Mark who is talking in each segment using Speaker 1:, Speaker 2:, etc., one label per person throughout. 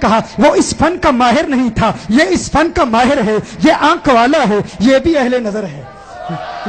Speaker 1: کہا وہ اس فن کا ماہر نہیں تھا، یہ اس فن کا ماہر ہے، یہ آنکھ والا ہے، یہ بھی اہل نظر ہے،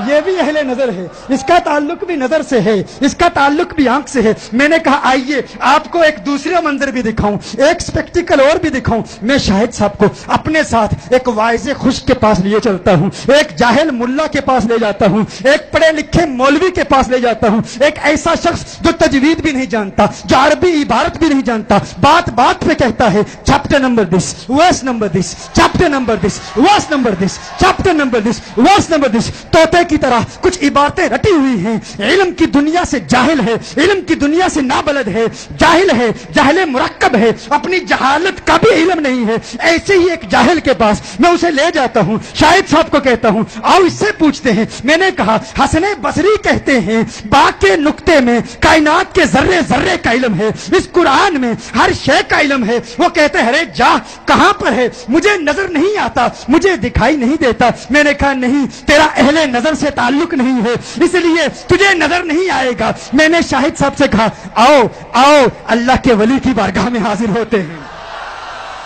Speaker 1: یہ بھی اہل نظر ہے، اس کا تعلق بھی نظر سے ہے، اس کا تعلق بھی آنکھ سے ہے۔ میں نے کہا آئیے آپ کو ایک دوسرا منظر بھی دکھاؤں، ایک سپیکٹیکل اور بھی دکھاؤں۔ میں شاہد صاحب کو اپنے ساتھ ایک واعظ خشک کے پاس لیے چلتا ہوں، ایک جاہل ملا کے پاس لے جاتا ہوں، ایک پڑھے لکھے مولوی کے پاس لے جاتا ہوں، ایک ایسا شخص جو تجوید بھی نہیں جانتا، جو عربی عبارت بھی نہیں جانتا، بات بات پہ کہتا ہے چیپٹر نمبر دس، ورس نمبر دس، چیپٹر نمبر دس، ورس نمبر دس، چیپٹر نمبر دس، ورس نمبر دس۔ طوطے کی طرح کچھ عبارتیں رٹی ہوئی ہیں، علم کی دنیا سے جاہل ہے، علم کی دنیا سے نابلد ہے، جاہل ہے، جاہل مرکب ہے، اپنی جہالت کا بھی علم نہیں ہے۔ ایسے ہی ایک جاہل کے پاس میں اسے لے جاتا ہوں، شاہد صاحب کو کہتا ہوں آؤ اس سے پوچھتے ہیں۔ میں نے کہا حسن بصری کہتے ہیں با کے نقطے میں کائنات کے ذرے ذرے کا علم ہے، اس قرآن میں ہر شے کا علم ہے۔ وہ کہتے ہیں ارے جا کہاں پر ہے، مجھے نظر نہیں آتا، مجھے دکھائی نہیں دیتا۔ میں نے کہا نہیں، تیرا اہل نظر سے تعلق نہیں ہے، اس لیے تجھے نظر نہیں آئے گا۔ میں نے شاہد صاحب سے کہا آؤ آؤ اللہ کے ولی کی بارگاہ میں حاضر ہوتے ہیں،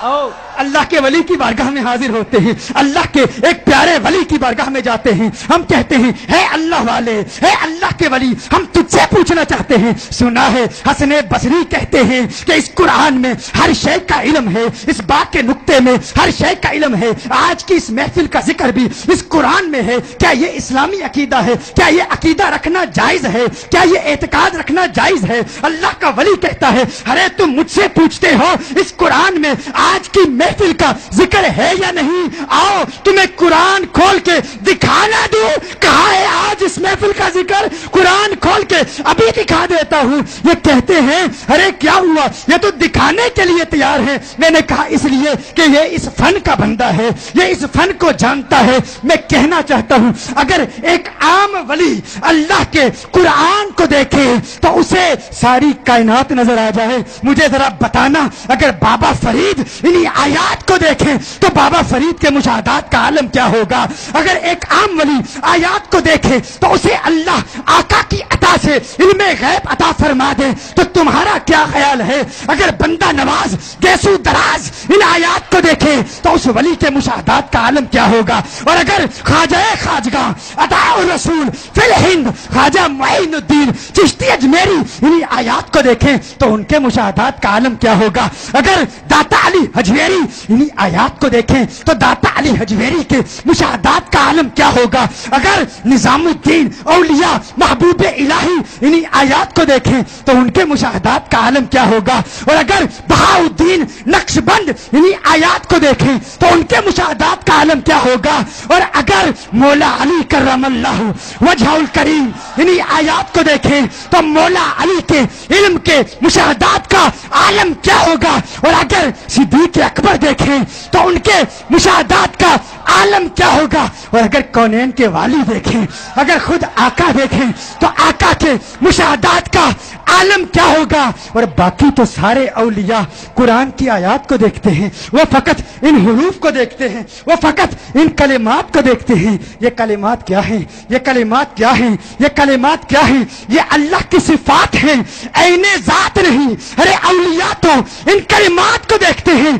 Speaker 1: آؤ اللہ کے ولی کی بارگاہ میں حاضر ہوتے ہیں، اللہ کے ایک پیارے ولی کی بارگاہ میں جاتے ہیں۔ ہم کہتے ہیں اے اللہ والے، اے اللہ کے ولی، ہم تجھ سے پوچھنا چاہتے ہیں، سنا ہے حسن بصری کہتے ہیں کہ اس قرآن میں ہر شے کا علم ہے، اس بات کے نقطے میں ہر شے کا علم ہے۔ آج کی اس محفل کا ذکر بھی اس قرآن میں ہے۔ کیا یہ اسلامی عقیدہ ہے؟ کیا یہ عقیدہ رکھنا جائز ہے؟ کیا یہ اعتقاد رکھنا جائز ہے؟ اللہ کا ولی کہتا ہے ارے تم مجھ سے پوچھتے ہو اس قرآن میں آج کی محفل کا ذکر ہے یا نہیں؟ آؤ تمہیں قرآن کھول کے دکھانا دوں، کہاں ہے آج اس محفل کا ذکر؟ قرآن کھول کے ابھی دکھا دیتا ہوں۔ یہ کہتے ہیں ارے کیا ہوا، یہ تو دکھانے کے لیے تیار ہے۔ میں نے کہا اس لیے کہ یہ اس فن کا بندہ ہے، یہ اس فن کو جانتا ہے۔ میں کہنا چاہتا ہوں اگر ایک عام ولی اللہ کے قرآن کو دیکھے تو اسے ساری کائنات نظر آ جائے۔ مجھے ذرا بتانا اگر بابا فرید انہی آیات کو دیکھیں تو بابا فرید کے مشاہدات کا عالم کیا ہوگا؟ اگر ایک عام ولی آیات کو دیکھے تو اسے اللہ آقا کی عطا سے علم غیب عطا فرما دے تو تمہارا کیا خیال ہے؟ اگر بندہ نواز گیسو دراز ان آیات کو دیکھے تو اس ولی کے مشاہدات کا عالم کیا ہوگا؟ اور اگر خواجہ خواجگاں عطاء الرسول فی الہند خواجہ معین الدین چشتی اجمیری انہی آیات کو دیکھیں تو ان کے مشاہدات کا عالم کیا ہوگا؟ اگر داتا علی حجویری انہی آیات کو دیکھیں تو داتا علی حجویری کے مشاہدات کا عالم کیا ہوگا؟ اگر نظام الدین اولیاء محبوب الہی انہی آیات کو دیکھیں تو ان کے مشاہدات کا عالم کیا ہوگا؟ اور اگر بہاؤالدین نقشبند انہی آیات کو دیکھیں تو ان کے مشاہدات کا عالم کیا ہوگا؟ اور اگر مولا علی کرم اللہ وجہ الکریم انہی آیات کو دیکھیں تو مولا علی کے علم کے مشاہدات کا عالم کیا ہوگا؟ اور اگر صدیق اکبر دیکھیں تو ان کے مشاہدات کا عالم کیا ہوگا؟ اور اگر کونین کے والی دیکھیں، اگر خود آقا دیکھیں تو آقا کے مشاہدات کا عالم کیا ہوگا؟ اور باقی تو سارے اولیاء قرآن کی آیات کو دیکھتے ہیں، وہ فقط ان حروف کو دیکھتے ہیں، وہ فقط ان کلمات کو دیکھتے ہیں۔ یہ کلمات کیا ہیں؟ یہ کلمات کیا ہیں؟ یہ کلمات کیا ہیں؟ یہ اللہ کی صفات ہیں، عین ذات نہیں۔ ارے اولیاء تو ان کلمات کو دیکھتے ہیں،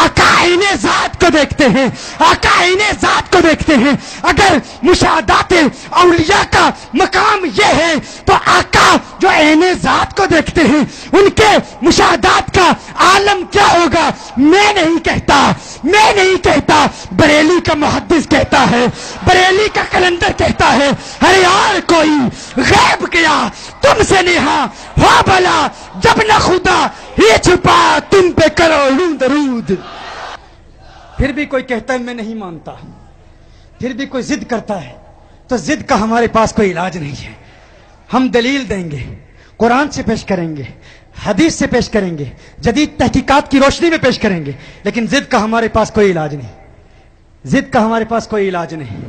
Speaker 1: آقا عین ذات کو دیکھتے ہیں، آقا عین ذات کو دیکھتے ہیں۔ اگر مشاہدات اولیاء کا مقام یہ ہے تو آقا جو عین ذات کو دیکھتے ہیں ان کے مشاہدات کا عالم کیا ہوگا؟ میں نہیں کہتا، میں نہیں کہتا، بریلی کا محدث کہتا ہے، بریلی کا کلندر کہتا ہے ہر یار کوئی غیب کیا تم سے نہا ہو بھلا جب نہ خدا یہ چھپا تم پہ کرو درود۔ پھر بھی کوئی کہتا ہے میں نہیں مانتا، پھر بھی کوئی ضد کرتا ہے تو ضد کا ہمارے پاس کوئی علاج نہیں ہے۔ ہم دلیل دیں گے، قرآن سے پیش کریں گے، حدیث سے پیش کریں گے، جدید تحقیقات کی روشنی میں پیش کریں گے، لیکن ضد کا ہمارے پاس کوئی علاج نہیں، ضد کا ہمارے پاس کوئی علاج نہیں۔